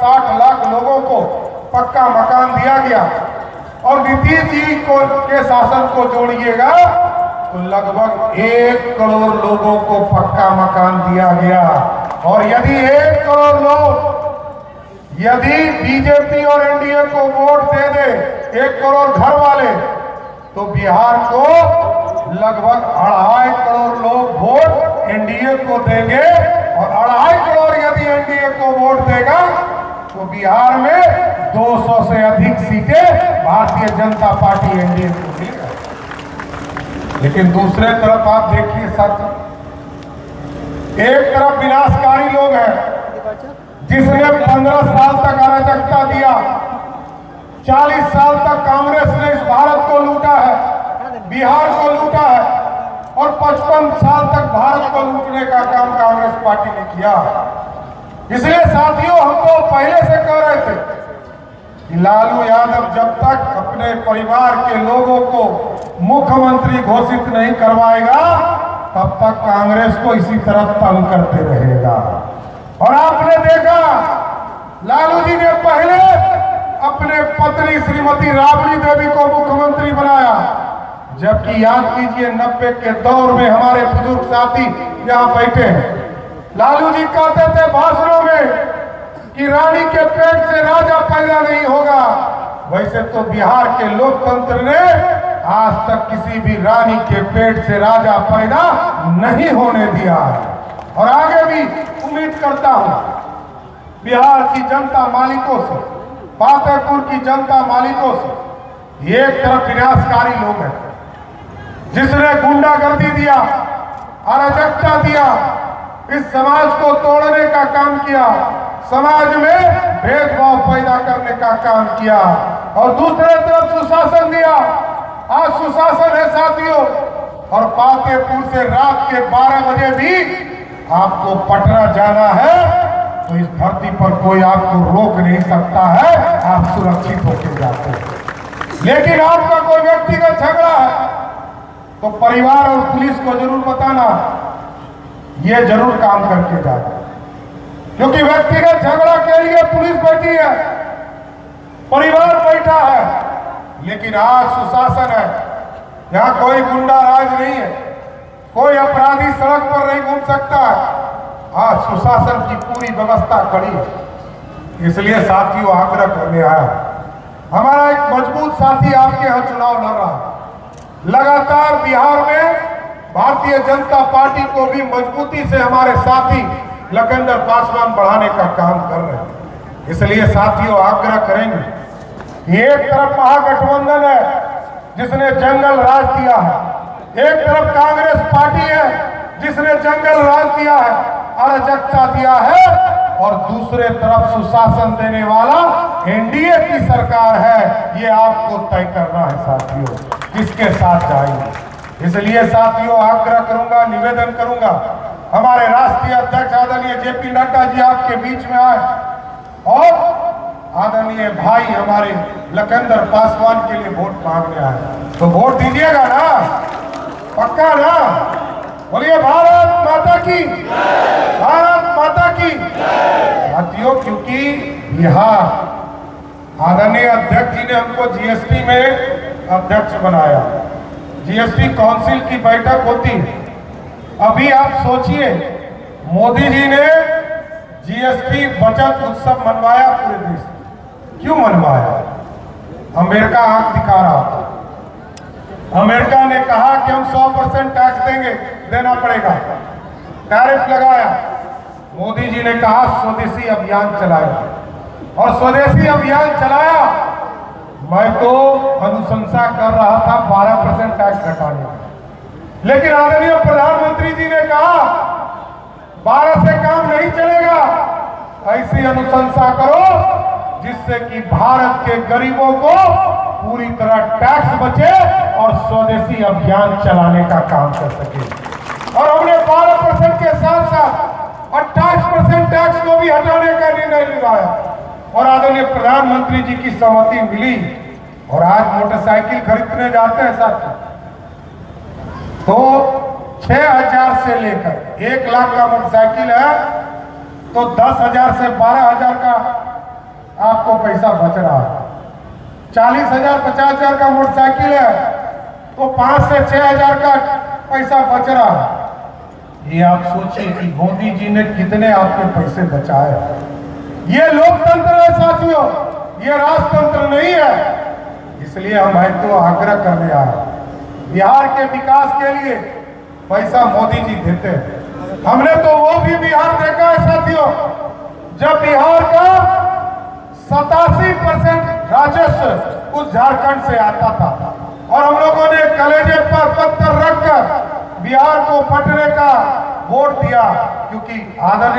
60 लाख लोगों को पक्का मकान दिया गया और नीतीश जी के शासन को जोड़िएगा तो लगभग 1 करोड़ लोगों को पक्का मकान दिया गया। और यदि 1 करोड़ लोग यदि बीजेपी और एनडीए को वोट दे दे 1 करोड़ घर वाले, तो बिहार को लगभग 2.5 करोड़ लोग वोट एनडीए को देंगे और 2.5 करोड़ यदि एनडीए को वोट देगा तो बिहार में 200 से अधिक सीटें भारतीय जनता पार्टी एनडीए को देगा। लेकिन दूसरे तरफ आप देखिए साथियों, एक तरफ विनाशकारी लोग हैं जिसने 15 साल तक अराजकता दिया, 40 साल तक कांग्रेस ने इस भारत को लूटा है, बिहार को लूटा है और 55 साल तक भारत को लूटने का काम कांग्रेस पार्टी ने किया। इसलिए साथियों, हम तो पहले से कह रहे थे कि लालू यादव जब तक अपने परिवार के लोगों को मुख्यमंत्री घोषित नहीं करवाएगा तब तक कांग्रेस को इसी तरह तंग करते रहेगा। और आपने देखा लालू जी ने पहले अपने पत्नी श्रीमती राबड़ी देवी को मुख्यमंत्री बनाया, जबकि याद कीजिए 90 के दौर में हमारे बुजुर्ग साथी यहाँ बैठे हैं, लालू जी कहते थे भाषणों में कि रानी के पेट से राजा पैदा नहीं होगा। वैसे तो बिहार के लोकतंत्र ने आज तक किसी भी रानी के पेट से राजा पैदा नहीं होने दिया है और आगे भी उम्मीद करता हूं बिहार की जनता मालिकों से, फतेहपुर की जनता मालिकों से। एक तरफ विनाशकारी लोग हैं जिसने गुंडागर्दी दिया, अराजकता दिया, इस समाज को तोड़ने का काम किया, समाज में भेदभाव पैदा करने का काम किया और दूसरे तरफ सुशासन दिया। आज सुशासन है साथियों, और फतेहपुर से रात के 12 बजे भी आपको पटना जाना है तो इस धरती पर कोई आपको रोक नहीं सकता है, आप सुरक्षित होकर जाते हैं। लेकिन आपका कोई व्यक्तिगत झगड़ा है तो परिवार और पुलिस को जरूर बताना, ये जरूर काम करके जाते, क्योंकि व्यक्तिगत झगड़ा के लिए पुलिस बैठी है, परिवार बैठा है। लेकिन आज सुशासन है, यहाँ कोई गुंडा राज नहीं है, कोई अपराधी सड़क पर नहीं घूम सकता है। आज सुशासन की पूरी व्यवस्था खड़ी है। इसलिए साथियों, आग्रह करने आया, हमारा एक मजबूत साथी आपके यहाँ चुनाव लड़ रहा है। लगातार बिहार में भारतीय जनता पार्टी को भी मजबूती से हमारे साथी लखनदर पासवान बढ़ाने का काम कर रहे हैं। इसलिए साथियों, आग्रह करेंगे कि एक तरफ महागठबंधन है जिसने जंगल राज दिया है, एक तरफ कांग्रेस पार्टी है जिसने जंगल राज दिया है, अराजकता दिया है, और दूसरे तरफ सुशासन देने वाला एनडीए की सरकार है। ये आपको तय करना है साथियों, किसके साथ जाएंगे। इसलिए साथियों, आग्रह करूंगा, निवेदन करूंगा, हमारे राष्ट्रीय अध्यक्ष आदरणीय जेपी नड्डा जी आपके बीच में आए और आदरणीय भाई हमारे लखनदर पासवान के लिए वोट मांगने आए, तो वोट दीजिएगा ना, पक्का ना? बोलिए भारत माता की, भारत माता की। साथियों, क्योंकि बिहार आदरणीय अध्यक्ष जी ने हमको जीएसटी में अध्यक्ष बनाया, जीएसटी काउंसिल की बैठक होती। अभी आप सोचिए, मोदी जी ने जीएसटी बचत उत्सव मनवाया पूरे देश में। क्यों मनवाया? अमेरिका आंख दिखा रहा था। अमेरिका ने कहा कि हम 100% टैक्स देंगे, देना पड़ेगा, टैरिफ लगाया। मोदी जी ने कहा स्वदेशी अभियान चलाया, और स्वदेशी अभियान चलाया। मैं तो अनुशंसा कर रहा था 12% टैक्स घटाने का, लेकिन आदरणीय प्रधानमंत्री जी ने कहा 12 से काम नहीं चलेगा, ऐसी अनुशंसा करो जिससे कि भारत के गरीबों को पूरी तरह टैक्स बचे और स्वदेशी अभियान चलाने का काम कर सके। और हमने 12% के साथ साथ 28% टैक्स को भी हटाने का निर्णय लिया और आदरणीय प्रधानमंत्री जी की सहमति मिली। और आज मोटरसाइकिल खरीदने जाते हैं साथ तो 6,000 से लेकर 1 लाख का मोटरसाइकिल है तो 10,000 से 12,000 का आपको पैसा बच रहा है। 40,000 50,000 का मोटरसाइकिल है तो 5 से 6,000 का पैसा बच रहा है। ये आप सोचिए कि मोदी जी ने कितने आपके पैसे बचाए। ये लोकतंत्र है साथियों, ये राजतंत्र नहीं है। इसलिए हम है तो आग्रह करने आए, बिहार के विकास के लिए पैसा मोदी जी देते हैं। हमने तो वो भी बिहार देखा है साथियों, जब बिहार का 87% राजस्व उस झारखंड से आता था और हम लोगों ने कलेजे पर पत्थर रखकर बिहार को बंटने का वोट दिया, क्योंकि आदरणीय